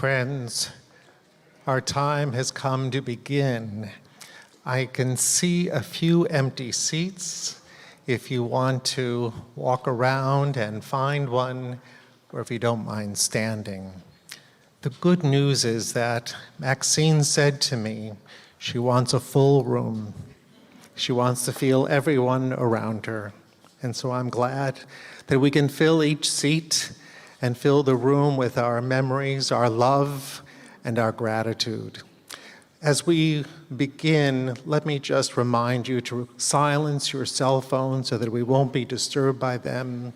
Friends, our time has come to begin. I can see a few empty seats. If you want to walk around and find one, or if you don't mind standing. The good news is that Maxine said to me she wants a full room. She wants to feel everyone around her. And so I'm glad that we can fill each seat and fill the room with our memories, our love, and our gratitude. As we begin, let me just remind you to silence your cell phone so that we won't be disturbed by them.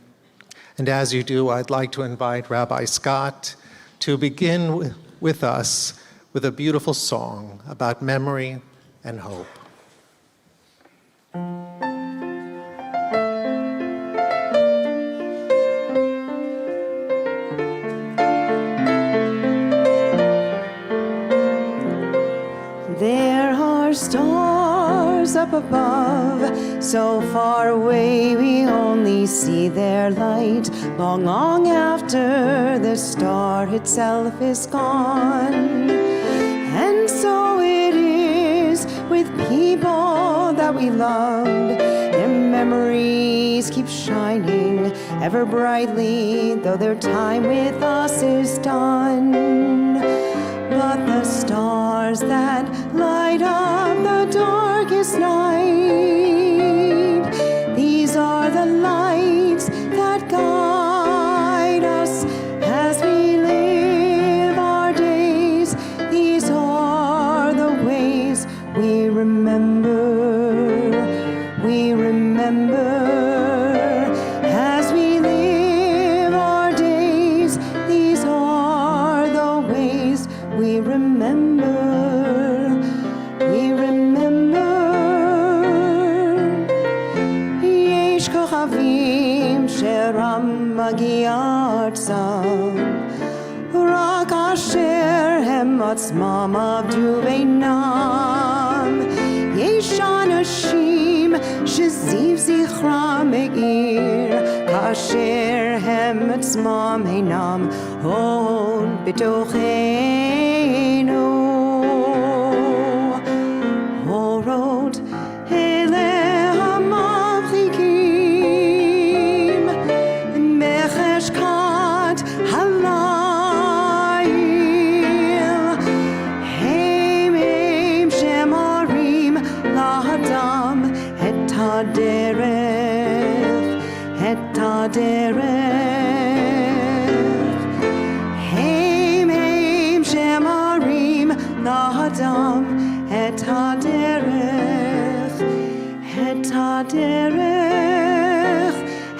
And as you do, I'd like to invite Rabbi Scott to begin with us with a beautiful song about memory and hope. There are stars up above, so far away we only see their light, long, long after the star itself is gone. And so it is with people that we loved. Their memories keep shining ever brightly, though their time with us is done. But the stars that light up the darkest night, these are the lights that guide us as we live our days. These are the ways we remember as we live our days. These are the ways we remember. יש כוכבים שרם מגיע ארצם, רק אשר הם עצמם עבדו בינם. יש אנשים שזיו זכרם מאיר, כאשר הם עצמם אינם עוד בתוכנו. אורות אלה המבריקים בחשכת הליל, הם שמראים לאדם את הדרך, הם שמראים לאדם את הדרך,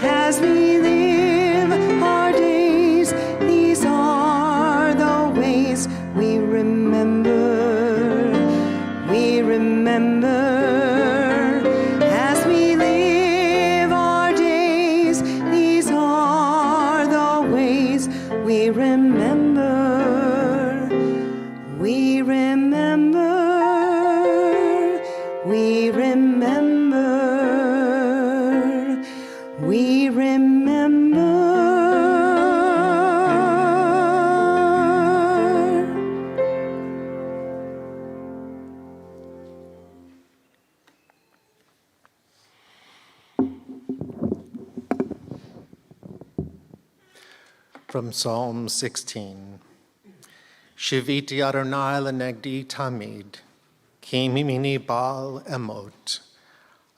as we live our days. These are the ways we remember as we live our days. These are the ways we remember. From Psalm 16. Shiviti Adonai lenegdi tamid, ki mimini bal emot.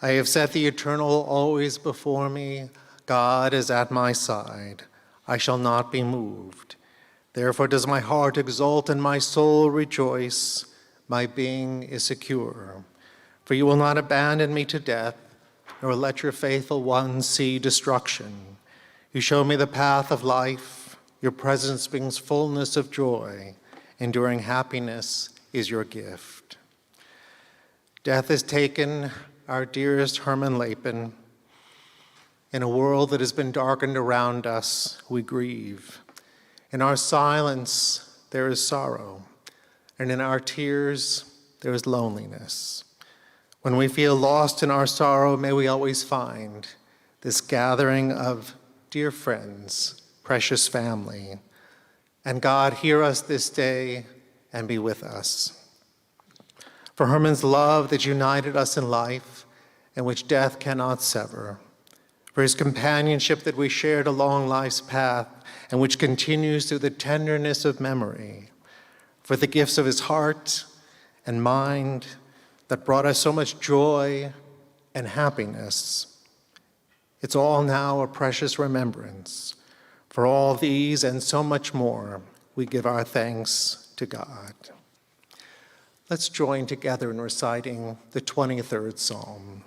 I have set the eternal always before me. God is at my side. I shall not be moved. Therefore does my heart exult and my soul rejoice. My being is secure. For you will not abandon me to death, nor let your faithful one see destruction. You show me the path of life. Your presence brings fullness of joy. Enduring happiness is your gift. Death has taken our dearest Herman Lapin. In a world that has been darkened around us, we grieve. In our silence, there is sorrow. And in our tears, there is loneliness. When we feel lost in our sorrow, may we always find this gathering of dear friends, precious family, And God, hear us this day and be with us. For Herman's love that united us in life and which death cannot sever. For his companionship that we shared along life's path and which continues through the tenderness of memory. For the gifts of his heart and mind that brought us so much joy and happiness. It's all now a precious remembrance. For all these and so much more, we give our thanks to God. Let's join together in reciting the 23rd Psalm.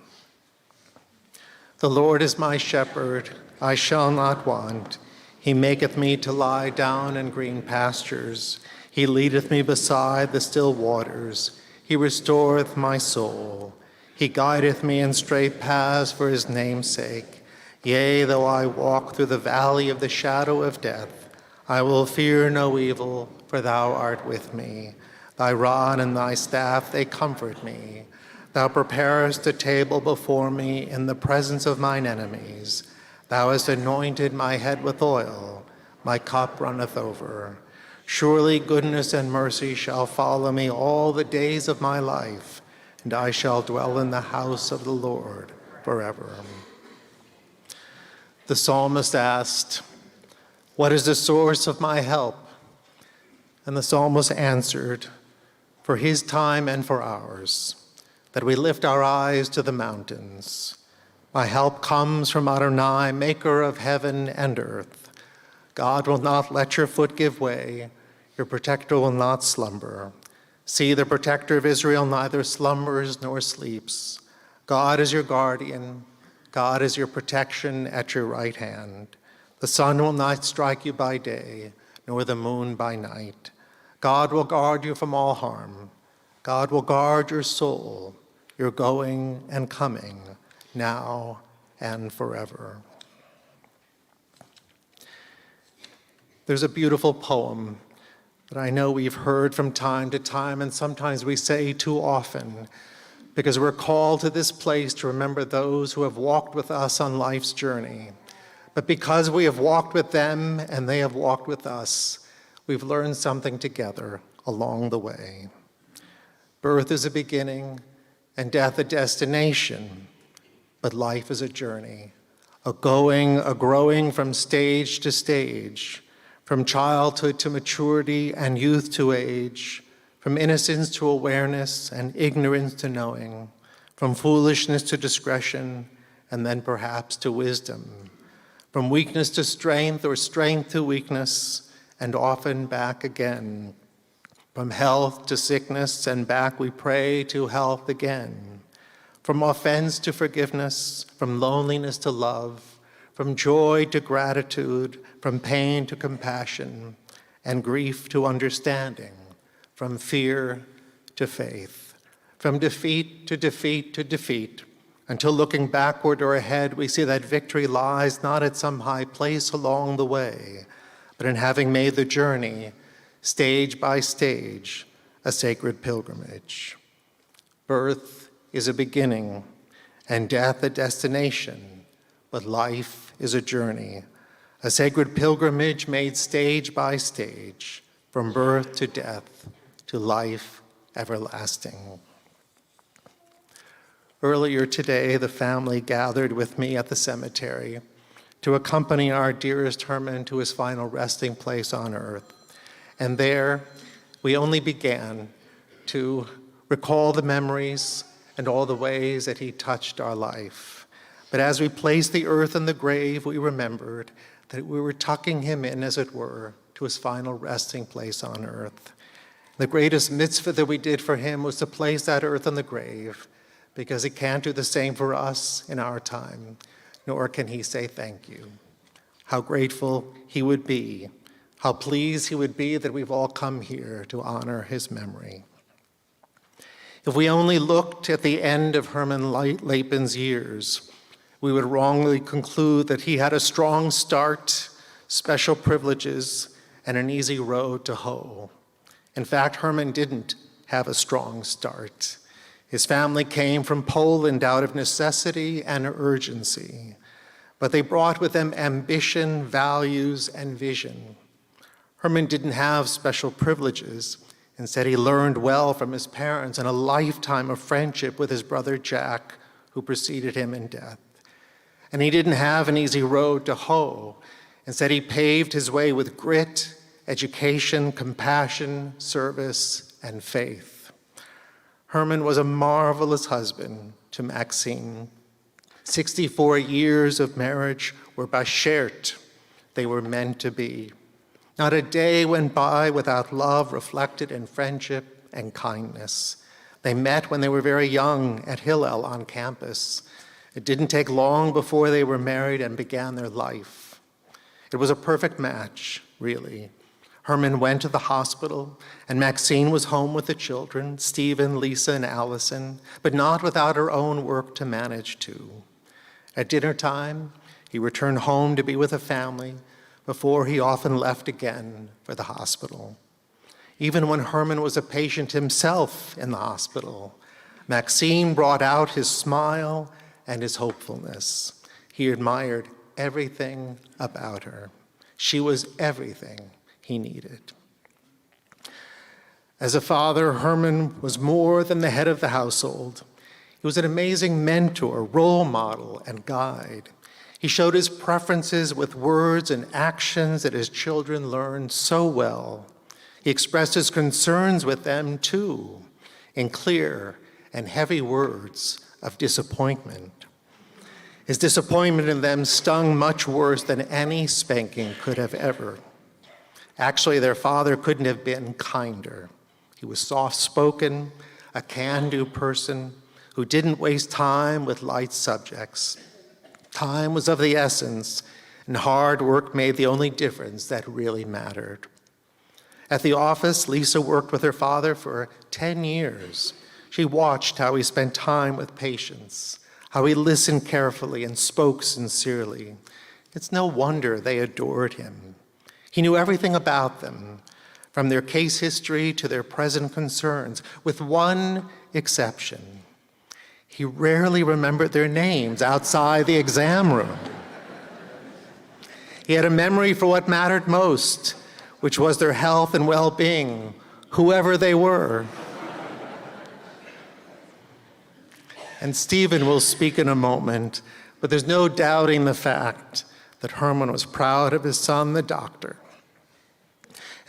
The Lord is my shepherd, I shall not want. He maketh me to lie down in green pastures. He leadeth me beside the still waters. He restoreth my soul. He guideth me in straight paths for his name's sake. Yea, though I walk through the valley of the shadow of death, I will fear no evil, for thou art with me. Thy rod and thy staff, they comfort me. Thou preparest a table before me in the presence of mine enemies. Thou hast anointed my head with oil. My cup runneth over. Surely goodness and mercy shall follow me all the days of my life, and I shall dwell in the house of the Lord forever. The psalmist asked, "What is the source of my help?" And the psalmist answered, "For his time and for ours, that we lift our eyes to the mountains. My help comes from Adonai, maker of heaven and earth. God will not let your foot give way. Your protector will not slumber. See, the protector of Israel neither slumbers nor sleeps. God is your guardian. God is your protection at your right hand. The sun will not strike you by day, nor the moon by night. God will guard you from all harm. God will guard your soul, your going and coming, now and forever." There's a beautiful poem that I know we've heard from time to time, and sometimes we say too often, because we're called to this place to remember those who have walked with us on life's journey. But because we have walked with them and they have walked with us, we've learned something together along the way. Birth is a beginning and death a destination, but life is a journey, a growing from stage to stage, from childhood to maturity and youth to age, from innocence to awareness and ignorance to knowing, from foolishness to discretion, and then perhaps to wisdom, from weakness to strength or strength to weakness, and often back again, from health to sickness, and back we pray to health again, from offense to forgiveness, from loneliness to love, from joy to gratitude, from pain to compassion, and grief to understanding, from fear to faith, from defeat to defeat to defeat, until looking backward or ahead, we see that victory lies not at some high place along the way, but in having made the journey, stage by stage, a sacred pilgrimage. Birth is a beginning, and death a destination, but life is a journey, a sacred pilgrimage made stage by stage, from birth to death, to life everlasting. Earlier today, the family gathered with me at the cemetery to accompany our dearest Herman to his final resting place on earth. And there, we only began to recall the memories and all the ways that he touched our life. But as we placed the earth in the grave, we remembered that we were tucking him in, as it were, to his final resting place on earth. The greatest mitzvah that we did for him was to place that earth in the grave, because he can't do the same for us in our time, nor can he say thank you. How grateful he would be, how pleased he would be that we've all come here to honor his memory. If we only looked at the end of Herman Lapin's years, we would wrongly conclude that he had a strong start, special privileges, and an easy road to hoe. In fact, Herman didn't have a strong start. His family came from Poland out of necessity and urgency, but they brought with them ambition, values, and vision. Herman didn't have special privileges. Instead, he learned well from his parents and a lifetime of friendship with his brother Jack, who preceded him in death. And he didn't have an easy road to hoe. Instead, he paved his way with grit, education, compassion, service, and faith. Herman was a marvelous husband to Maxine. 64 years of marriage were bashert. They were meant to be. Not a day went by without love reflected in friendship and kindness. They met when they were very young at Hillel on campus. It didn't take long before they were married and began their life. It was a perfect match, really. Herman went to the hospital, and Maxine was home with the children, Stephen, Lisa, and Allison, but not without her own work to manage too. At dinner time, he returned home to be with the family before he often left again for the hospital. Even when Herman was a patient himself in the hospital, Maxine brought out his smile and his hopefulness. He admired everything about her. She was everything he needed. As a father, Herman was more than the head of the household. He was an amazing mentor, role model, and guide. He showed his preferences with words and actions that his children learned so well. He expressed his concerns with them, too, in clear and heavy words of disappointment. His disappointment in them stung much worse than any spanking could have ever. Actually, their father couldn't have been kinder. He was soft-spoken, a can-do person who didn't waste time with light subjects. Time was of the essence, and hard work made the only difference that really mattered. At the office, Lisa worked with her father for 10 years. She watched how he spent time with patients, how he listened carefully and spoke sincerely. It's no wonder they adored him. He knew everything about them, from their case history to their present concerns, with one exception. He rarely remembered their names outside the exam room. He had a memory for what mattered most, which was their health and well-being, whoever they were. And Stephen will speak in a moment, but there's no doubting the fact that Herman was proud of his son, the doctor.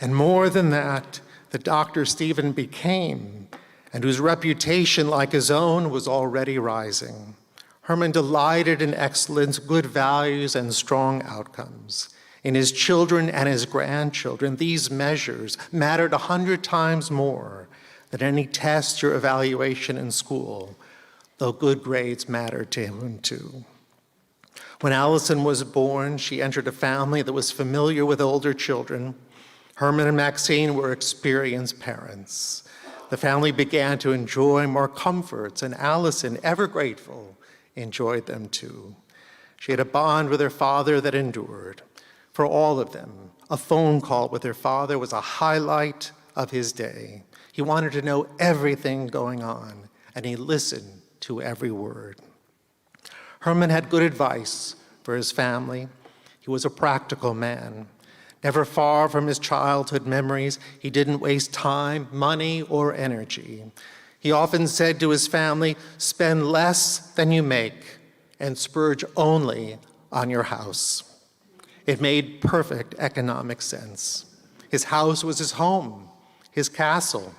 And more than that, the doctor Stephen became, and whose reputation, like his own, was already rising. Herman delighted in excellence, good values, and strong outcomes. In his children and his grandchildren, these measures mattered 100 times more than any test or evaluation in school, though good grades mattered to him too. When Allison was born, she entered a family that was familiar with older children. Herman and Maxine were experienced parents. The family began to enjoy more comforts, and Allison, ever grateful, enjoyed them too. She had a bond with her father that endured. For all of them, a phone call with her father was a highlight of his day. He wanted to know everything going on, and he listened to every word. Herman had good advice for his family. He was a practical man. Never far from his childhood memories, he didn't waste time, money, or energy. He often said to his family, spend less than you make and splurge only on your house. It made perfect economic sense. His house was his home, his castle.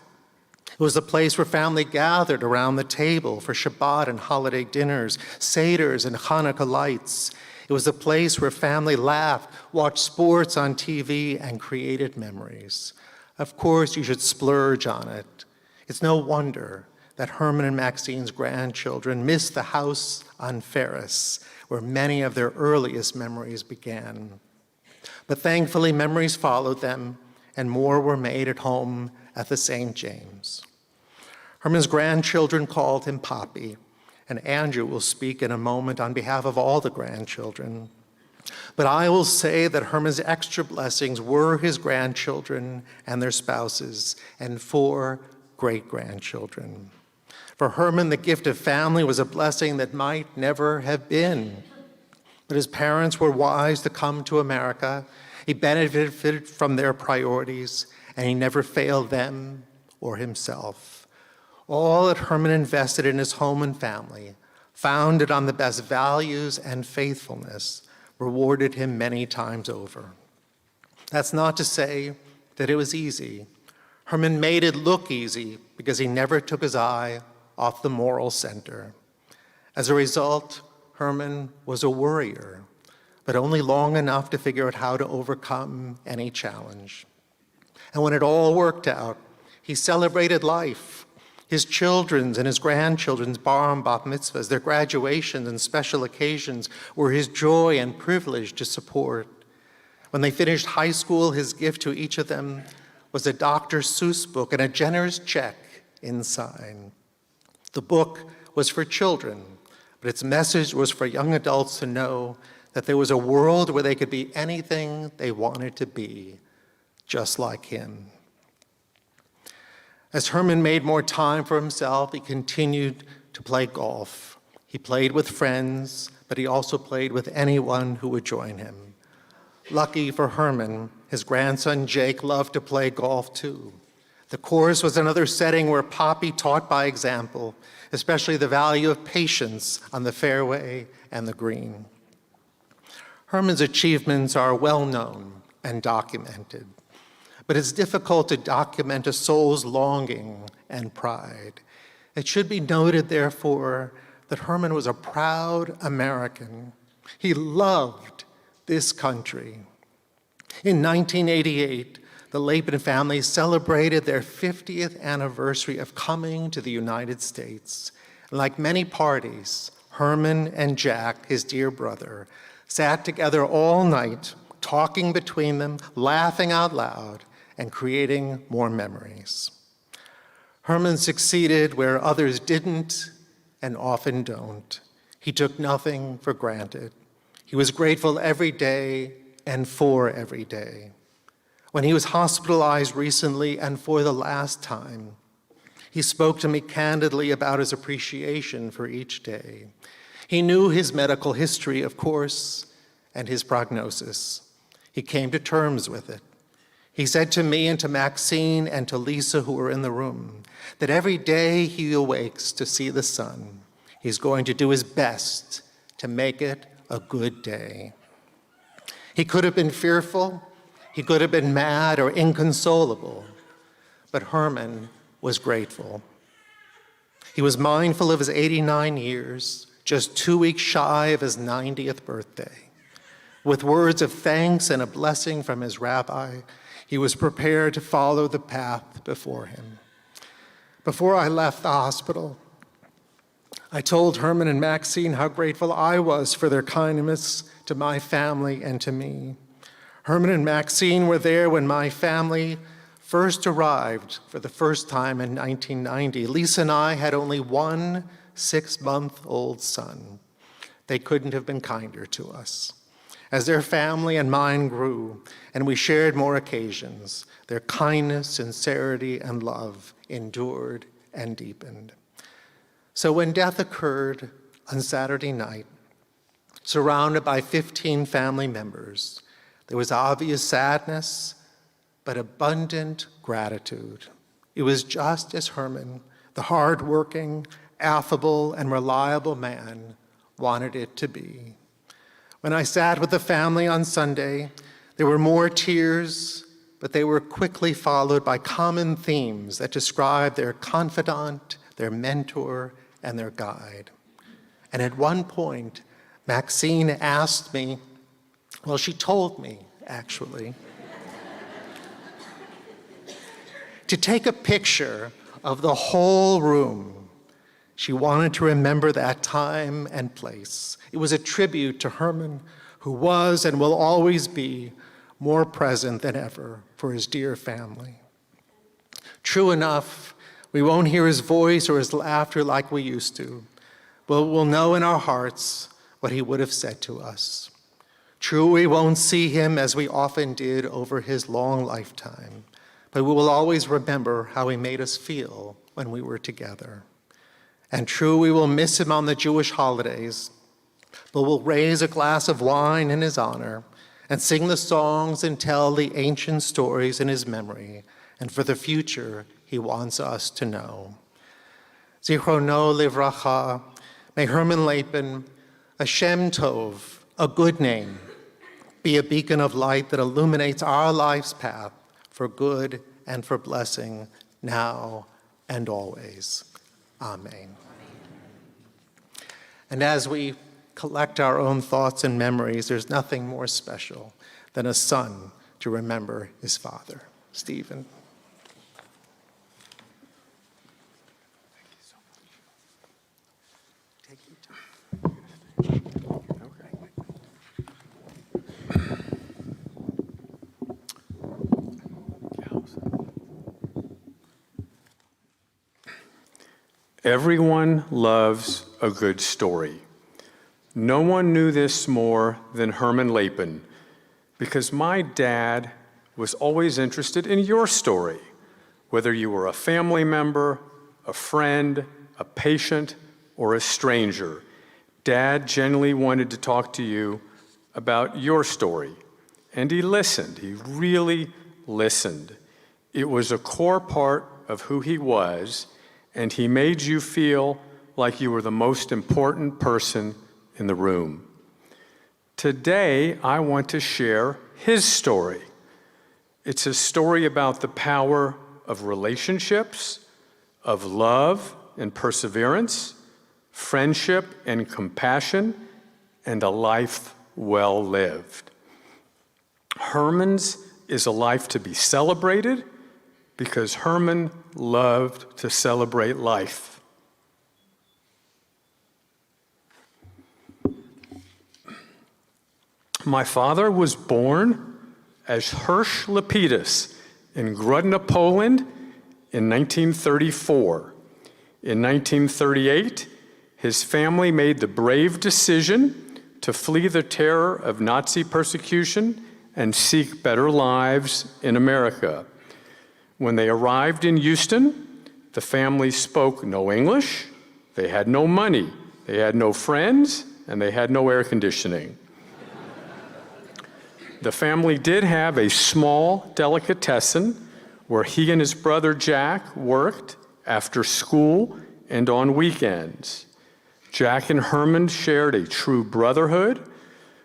It was a place where family gathered around the table for Shabbat and holiday dinners, Seders and Hanukkah lights. It was a place where family laughed, watched sports on TV, and created memories. Of course, you should splurge on it. It's no wonder that Herman and Maxine's grandchildren missed the house on Ferris, where many of their earliest memories began. But thankfully, memories followed them, and more were made at home at the St. James. Herman's grandchildren called him Poppy, and Andrew will speak in a moment on behalf of all the grandchildren. But I will say that Herman's extra blessings were his grandchildren and their spouses, and 4 great-grandchildren. For Herman, the gift of family was a blessing that might never have been. But his parents were wise to come to America. He benefited from their priorities, and he never failed them or himself. All that Herman invested in his home and family, founded on the best values and faithfulness, rewarded him many times over. That's not to say that it was easy. Herman made it look easy because he never took his eye off the moral center. As a result, Herman was a worrier, but only long enough to figure out how to overcome any challenge. And when it all worked out, he celebrated life. His children's and his grandchildren's bar and bat mitzvahs, their graduations and special occasions were his joy and privilege to support. When they finished high school, his gift to each of them was a Dr. Seuss book and a generous check inside. The book was for children, but its message was for young adults to know that there was a world where they could be anything they wanted to be, just like him. As Herman made more time for himself, he continued to play golf. He played with friends, but he also played with anyone who would join him. Lucky for Herman, his grandson Jake loved to play golf too. The course was another setting where Poppy taught by example, especially the value of patience on the fairway and the green. Herman's achievements are well known and documented, but it's difficult to document a soul's longing and pride. It should be noted, therefore, that Herman was a proud American. He loved this country. In 1988, the Lapin family celebrated their 50th anniversary of coming to the United States. Like many parties, Herman and Jack, his dear brother, sat together all night, talking between them, laughing out loud, and creating more memories. Herman succeeded where others didn't and often don't. He took nothing for granted. He was grateful every day and for every day. When he was hospitalized recently and for the last time, he spoke to me candidly about his appreciation for each day. He knew his medical history, of course, and his prognosis. He came to terms with it. He said to me and to Maxine and to Lisa, who were in the room, that every day he awakes to see the sun, he's going to do his best to make it a good day. He could have been fearful, he could have been mad or inconsolable, but Herman was grateful. He was mindful of his 89 years, just 2 weeks shy of his 90th birthday. With words of thanks and a blessing from his rabbi, he was prepared to follow the path before him. Before I left the hospital, I told Herman and Maxine how grateful I was for their kindness to my family and to me. Herman and Maxine were there when my family first arrived for the first time in 1990. Lisa and I had only one 6-month-old son. They couldn't have been kinder to us. As their family and mine grew, and we shared more occasions, their kindness, sincerity, and love endured and deepened. So when death occurred on Saturday night, surrounded by 15 family members, there was obvious sadness, but abundant gratitude. It was just as Herman, the hardworking, affable, and reliable man, wanted it to be. When I sat with the family on Sunday, there were more tears, but they were quickly followed by common themes that described their confidant, their mentor, and their guide. And at one point, Maxine asked me, well, she told me, actually, to take a picture of the whole room. She wanted to remember that time and place. It was a tribute to Herman, who was and will always be more present than ever for his dear family. True enough, we won't hear his voice or his laughter like we used to, but we'll know in our hearts what he would have said to us. True, we won't see him as we often did over his long lifetime, but we will always remember how he made us feel when we were together. And true, we will miss him on the Jewish holidays, but we'll raise a glass of wine in his honor and sing the songs and tell the ancient stories in his memory, and for the future he wants us to know. Zichrono livracha, may Herman Lapin, a Shem Tov, a good name, be a beacon of light that illuminates our life's path for good and for blessing now and always. Amen. And as we collect our own thoughts and memories, there's nothing more special than a son to remember his father. Stephen. Thank you so much. Take your time. Everyone loves a good story. No one knew this more than Herman Lapin, because my dad was always interested in your story, whether you were a family member, a friend, a patient, or a stranger. Dad genuinely wanted to talk to you about your story, and he listened. He really listened. It was a core part of who he was, and he made you feel like you were the most important person in the room. Today, I want to share his story. It's a story about the power of relationships, of love and perseverance, friendship and compassion, and a life well lived. Herman's is a life to be celebrated because Herman loved to celebrate life. My father was born as Hirsch Lapidus in Grodno, Poland in 1934. In 1938, his family made the brave decision to flee the terror of Nazi persecution and seek better lives in America. When they arrived in Houston, the family spoke no English, they had no money, they had no friends, and they had no air conditioning. The family did have a small delicatessen where he and his brother Jack worked after school and on weekends. Jack and Herman shared a true brotherhood.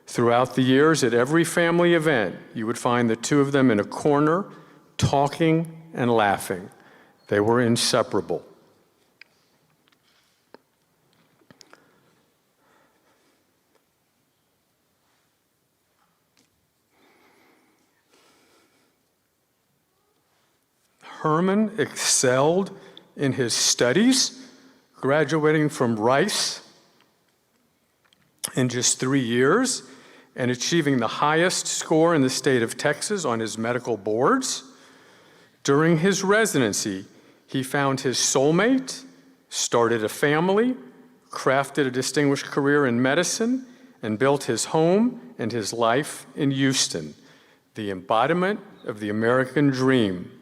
Throughout the years, at every family event, you would find the two of them in a corner, talking and laughing. They were inseparable. Herman excelled in his studies, graduating from Rice in just 3 years and achieving the highest score in the state of Texas on his medical boards. During his residency, he found his soulmate, started a family, crafted a distinguished career in medicine, and built his home and his life in Houston, the embodiment of the American dream.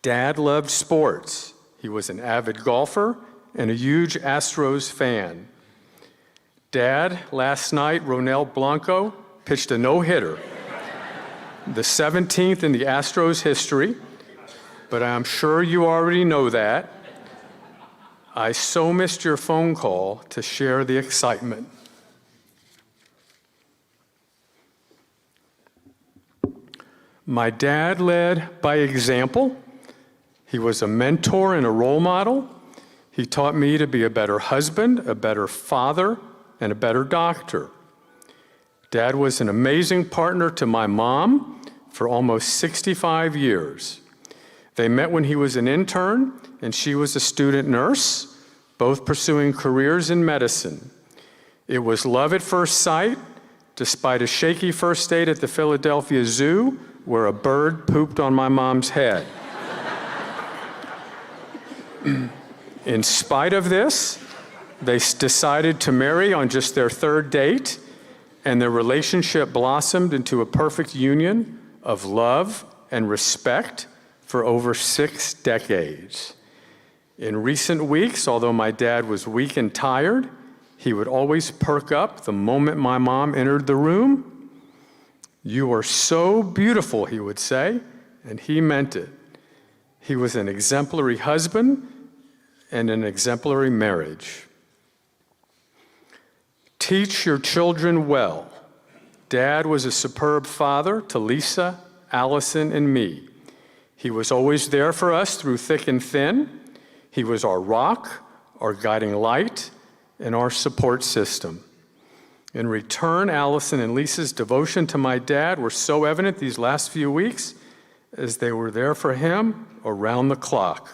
Dad loved sports. He was an avid golfer and a huge Astros fan. Dad, last night, Ronel Blanco pitched a no-hitter, the 17th in the Astros history, but I'm sure you already know that. I so missed your phone call to share the excitement. My dad led by example. He was a mentor and a role model. He taught me to be a better husband, a better father, and a better doctor. Dad was an amazing partner to my mom for almost 65 years. They met when he was an intern and she was a student nurse, both pursuing careers in medicine. It was love at first sight, despite a shaky first date at the Philadelphia Zoo where a bird pooped on my mom's head. In spite of this, they decided to marry on just their third date, and their relationship blossomed into a perfect union of love and respect for over 6 decades. In recent weeks, although my dad was weak and tired, he would always perk up the moment my mom entered the room. "You are so beautiful," he would say, and he meant it. He was an exemplary husband and an exemplary marriage. Teach your children well. Dad was a superb father to Lisa, Allison, and me. He was always there for us through thick and thin. He was our rock, our guiding light, and our support system. In return, Allison and Lisa's devotion to my dad were so evident these last few weeks as they were there for him around the clock.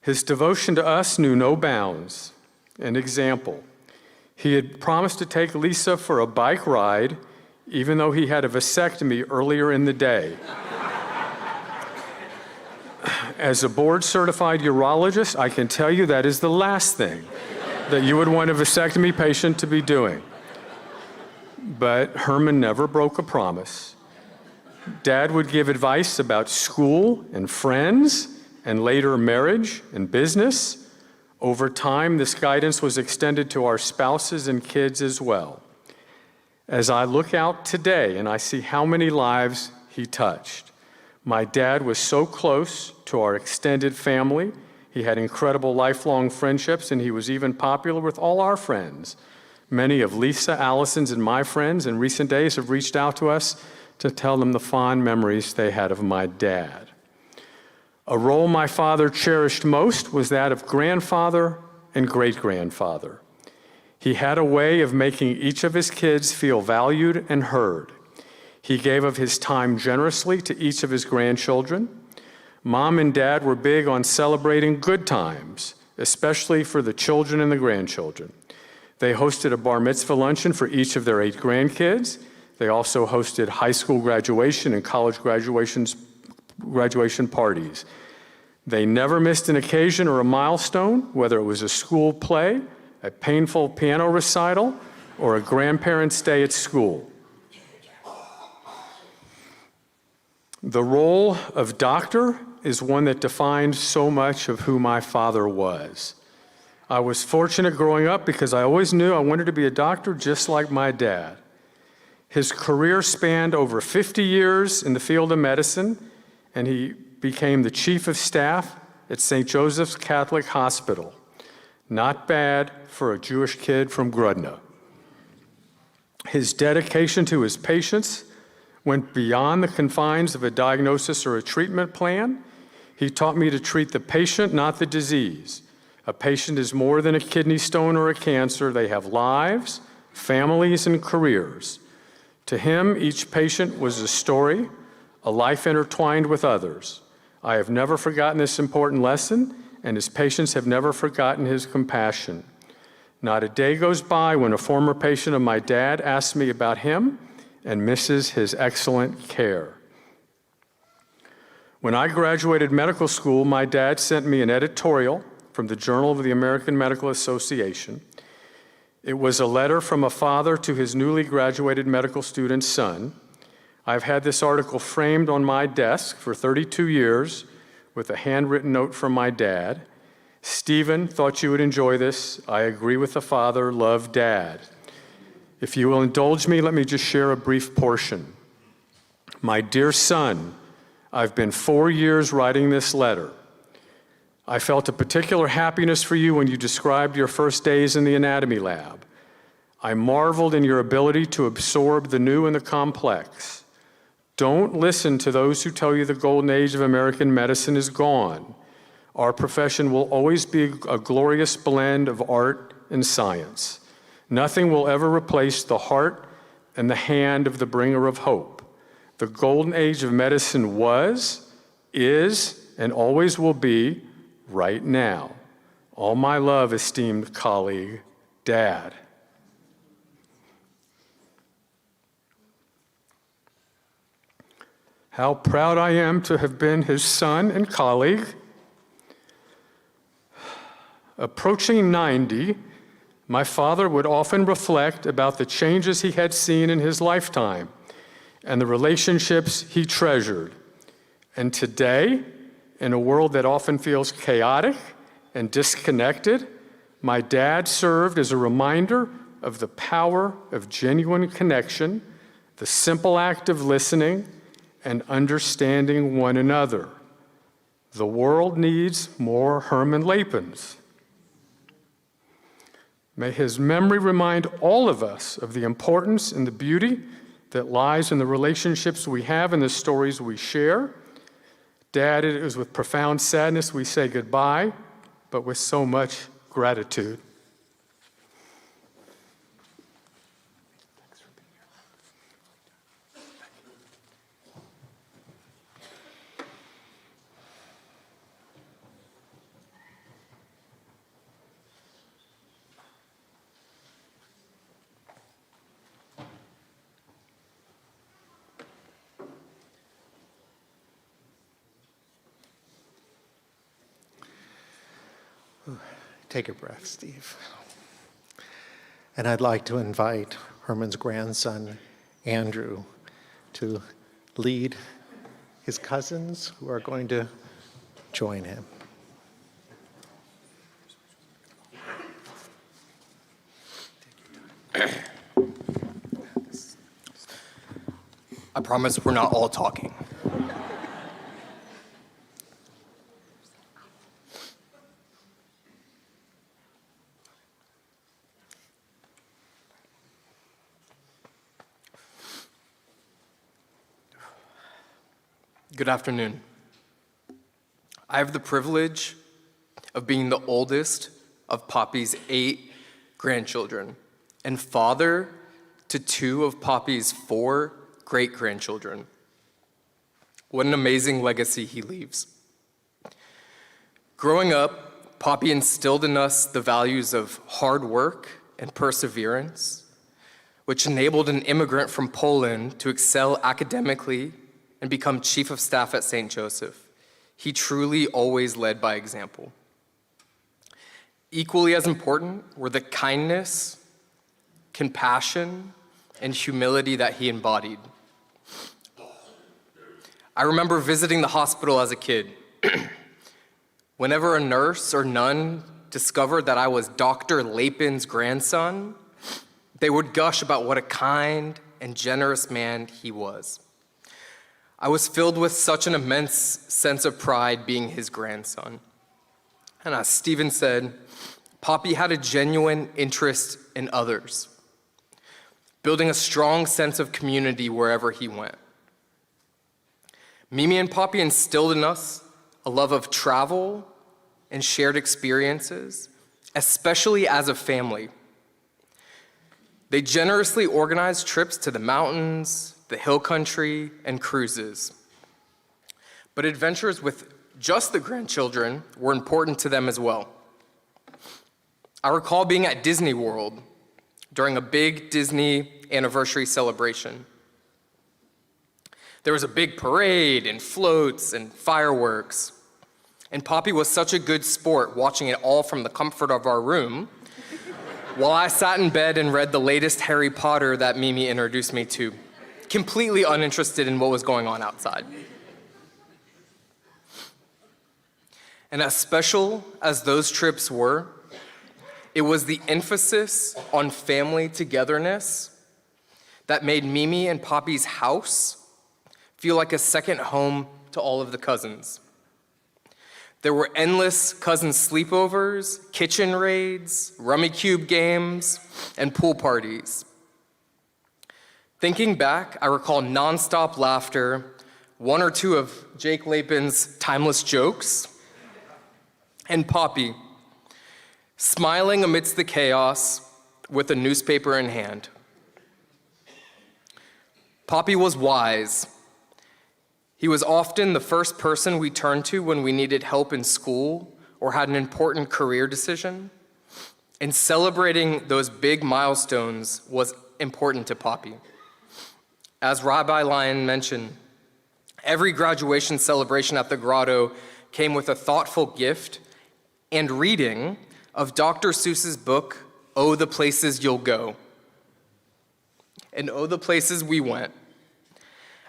His devotion to us knew no bounds. An example, he had promised to take Lisa for a bike ride, even though he had a vasectomy earlier in the day. As a board-certified urologist, I can tell you that is the last thing that you would want a vasectomy patient to be doing. But Herman never broke a promise. Dad would give advice about school and friends, and later marriage and business. Over time, this guidance was extended to our spouses and kids as well. As I look out today and I see how many lives he touched, my dad was so close to our extended family. He had incredible lifelong friendships, and he was even popular with all our friends. Many of Lisa, Allison's, and my friends in recent days have reached out to us to tell them the fond memories they had of my dad. A role my father cherished most was that of grandfather and great-grandfather. He had a way of making each of his kids feel valued and heard. He gave of his time generously to each of his grandchildren. Mom and Dad were big on celebrating good times, especially for the children and the grandchildren. They hosted a bar mitzvah luncheon for each of their 8 grandkids. They also hosted high school graduation and college graduation parties. They never missed an occasion or a milestone, whether it was a school play, a painful piano recital, or a grandparent's day at school. The role of doctor is one that defined so much of who my father was. I was fortunate growing up because I always knew I wanted to be a doctor just like my dad. His career spanned over 50 years in the field of medicine, and he became the chief of staff at St. Joseph's Catholic Hospital. Not bad for a Jewish kid from Grodno. His dedication to his patients went beyond the confines of a diagnosis or a treatment plan. He taught me to treat the patient, not the disease. A patient is more than a kidney stone or a cancer. They have lives, families, and careers. To him, each patient was a story, a life intertwined with others. I have never forgotten this important lesson, and his patients have never forgotten his compassion. Not a day goes by when a former patient of my dad asks me about him and misses his excellent care. When I graduated medical school, my dad sent me an editorial from the Journal of the American Medical Association. It was a letter from a father to his newly graduated medical student's son. I've had this article framed on my desk for 32 years with a handwritten note from my dad. "Stephen, thought you would enjoy this. I agree with the father. Love, Dad." If you will indulge me, let me just share a brief portion. "My dear son, I've been 4 years writing this letter. I felt a particular happiness for you when you described your first days in the anatomy lab. I marveled in your ability to absorb the new and the complex. Don't listen to those who tell you the golden age of American medicine is gone. Our profession will always be a glorious blend of art and science. Nothing will ever replace the heart and the hand of the bringer of hope. The golden age of medicine was, is, and always will be right now. All my love, esteemed colleague, Dad." How proud I am to have been his son and colleague. Approaching 90, my father would often reflect about the changes he had seen in his lifetime and the relationships he treasured. And today, in a world that often feels chaotic and disconnected, my dad served as a reminder of the power of genuine connection, the simple act of listening and understanding one another. The world needs more Herman Lapins. May his memory remind all of us of the importance and the beauty that lies in the relationships we have and the stories we share. Dad, it is with profound sadness we say goodbye, but with so much gratitude. Take a breath, Steve. And I'd like to invite Herman's grandson, Andrew, to lead his cousins who are going to join him. I promise we're not all talking. Good afternoon. I have the privilege of being the oldest of Poppy's 8 grandchildren and father to 2 of Poppy's 4 great-grandchildren. What an amazing legacy he leaves. Growing up, Poppy instilled in us the values of hard work and perseverance, which enabled an immigrant from Poland to excel academically and become chief of staff at St. Joseph. He truly always led by example. Equally as important were the kindness, compassion, and humility that he embodied. I remember visiting the hospital as a kid. Whenever a nurse or nun discovered that I was Dr. Lapin's grandson, they would gush about what a kind and generous man he was. I was filled with such an immense sense of pride being his grandson. And as Stephen said, Poppy had a genuine interest in others, building a strong sense of community wherever he went. Mimi and Poppy instilled in us a love of travel and shared experiences, especially as a family. They generously organized trips to the mountains, the hill country, and cruises. But adventures with just the grandchildren were important to them as well. I recall being at Disney World during a big Disney anniversary celebration. There was a big parade and floats and fireworks, and Poppy was such a good sport watching it all from the comfort of our room, while I sat in bed and read the latest Harry Potter that Mimi introduced me to, completely uninterested in what was going on outside. And as special as those trips were, it was the emphasis on family togetherness that made Mimi and Poppy's house feel like a second home to all of the cousins. There were endless cousin sleepovers, kitchen raids, rummy cube games, and pool parties. Thinking back, I recall nonstop laughter, 1 or 2 of Jake Lapin's timeless jokes, and Poppy, smiling amidst the chaos with a newspaper in hand. Poppy was wise. He was often the first person we turned to when we needed help in school or had an important career decision. And celebrating those big milestones was important to Poppy. As Rabbi Lyon mentioned, every graduation celebration at the grotto came with a thoughtful gift and reading of Dr. Seuss's book, Oh, the Places You'll Go. And oh, the places we went.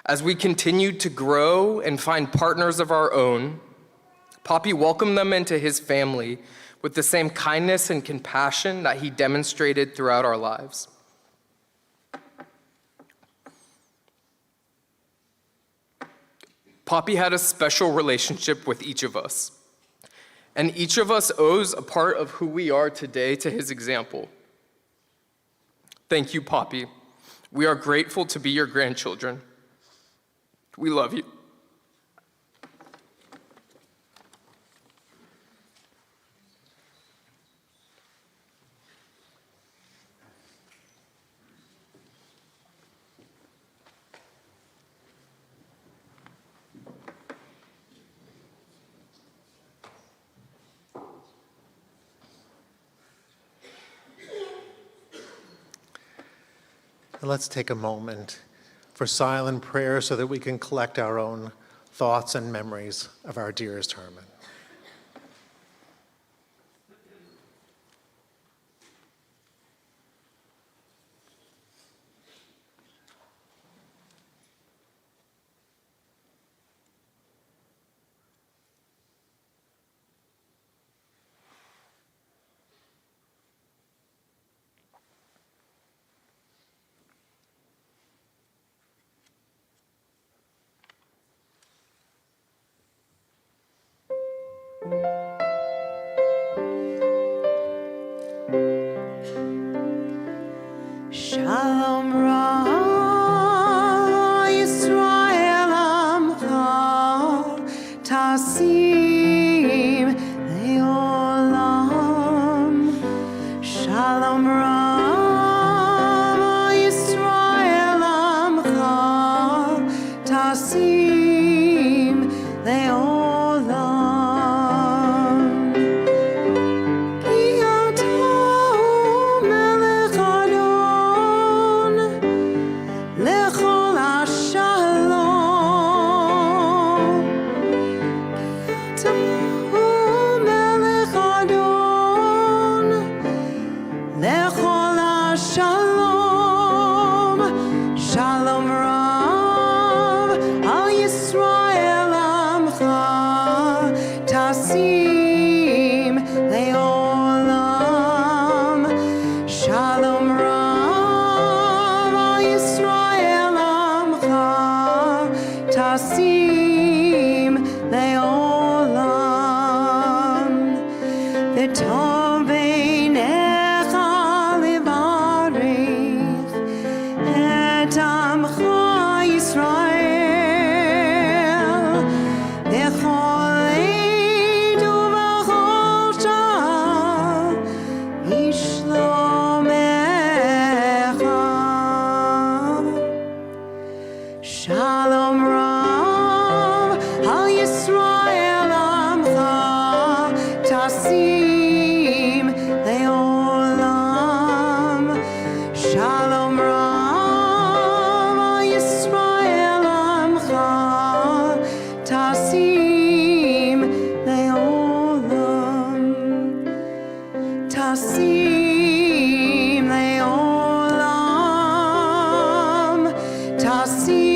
As we continued to grow and find partners of our own, Poppy welcomed them into his family with the same kindness and compassion that he demonstrated throughout our lives. Poppy had a special relationship with each of us. And each of us owes a part of who we are today to his example. Thank you, Poppy. We are grateful to be your grandchildren. We love you. Let's take a moment for silent prayer so that we can collect our own thoughts and memories of our dearest Herman. Shalom Ra Yisrael Amcha Tasim Leolam. Shalom Ra Yisrael Amcha Tasim Leolam. Shalom Rav, Al Yisrael Amcha, Tasim Leolam. Shalom Rav, Al Yisrael Amcha, Tasim Leolam. Tasim Leolam. Tasim.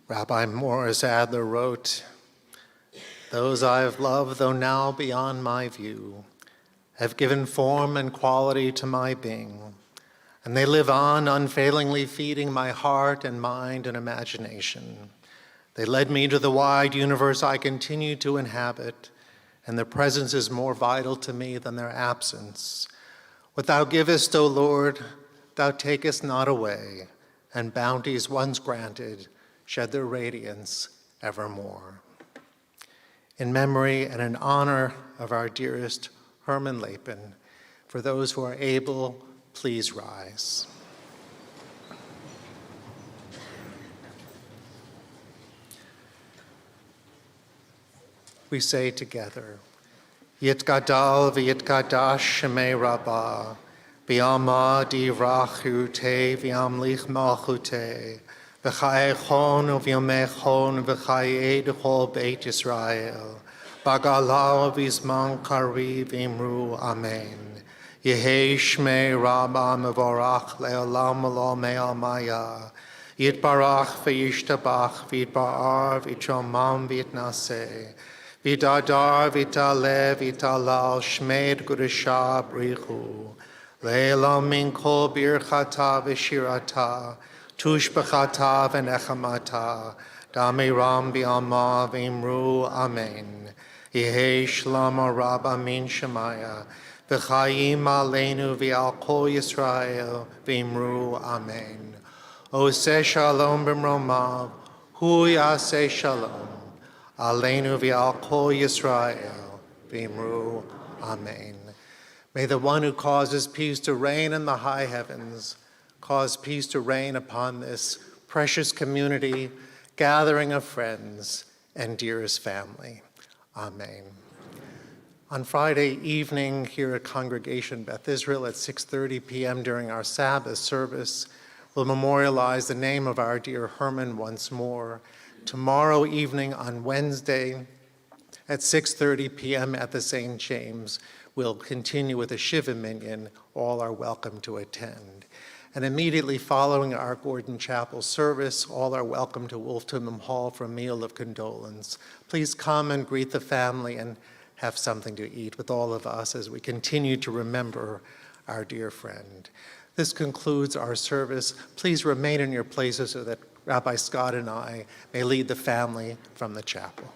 Rabbi Morris Adler wrote, "Those I have loved, though now beyond my view, have given form and quality to my being, and they live on, unfailingly feeding my heart and mind and imagination. They led me to the wide universe I continue to inhabit, and their presence is more vital to me than their absence. What thou givest, O Lord, thou takest not away, and bounties once granted shed their radiance evermore." In memory and in honor of our dearest Herman Lapin, for those who are able, please rise. We say together, Yitgadal v'yitgadash shemei Rabbah, v'yamad yirachu te v'yamlich malchute, v'chayechon uv'yamechon v'chayei d'chol Beit Yisrael, b'galau v'zman kariv v'imru amen. Yehei shmei Rabbah mevorach le'olam lo me'almaya, yitbarach v'yishtabach v'yitba'ar v'yitromam v'yitnaseh, Vita dar, vita le, vita lal, shmed gudasha brichu. Leila min kol birchata v'shirata, tush b'chata v'nechamata, damiram bi'alma v'imru amen. Yehi shlama rabba min shemaya, v'chayim aleinu v'al kol Yisrael v'imru amen. Oseh shalom b'mromav, hu yaseh shalom. Aleinu v'al kol Yisrael v'imru amen. May the one who causes peace to reign in the high heavens cause peace to reign upon this precious community, gathering of friends and dearest family. Amen. On Friday evening here at Congregation Beth Israel at 6:30 p.m. during our Sabbath service, we'll memorialize the name of our dear Herman once more. Tomorrow evening on Wednesday at 6:30 p.m. at the St. James, we'll continue with a Shiva Minyan. All are welcome to attend. And immediately following our Gordon Chapel service, all are welcome to Wolftime Hall for a meal of condolence. Please come and greet the family and have something to eat with all of us as we continue to remember our dear friend. This concludes our service. Please remain in your places so that Rabbi Scott and I may lead the family from the chapel.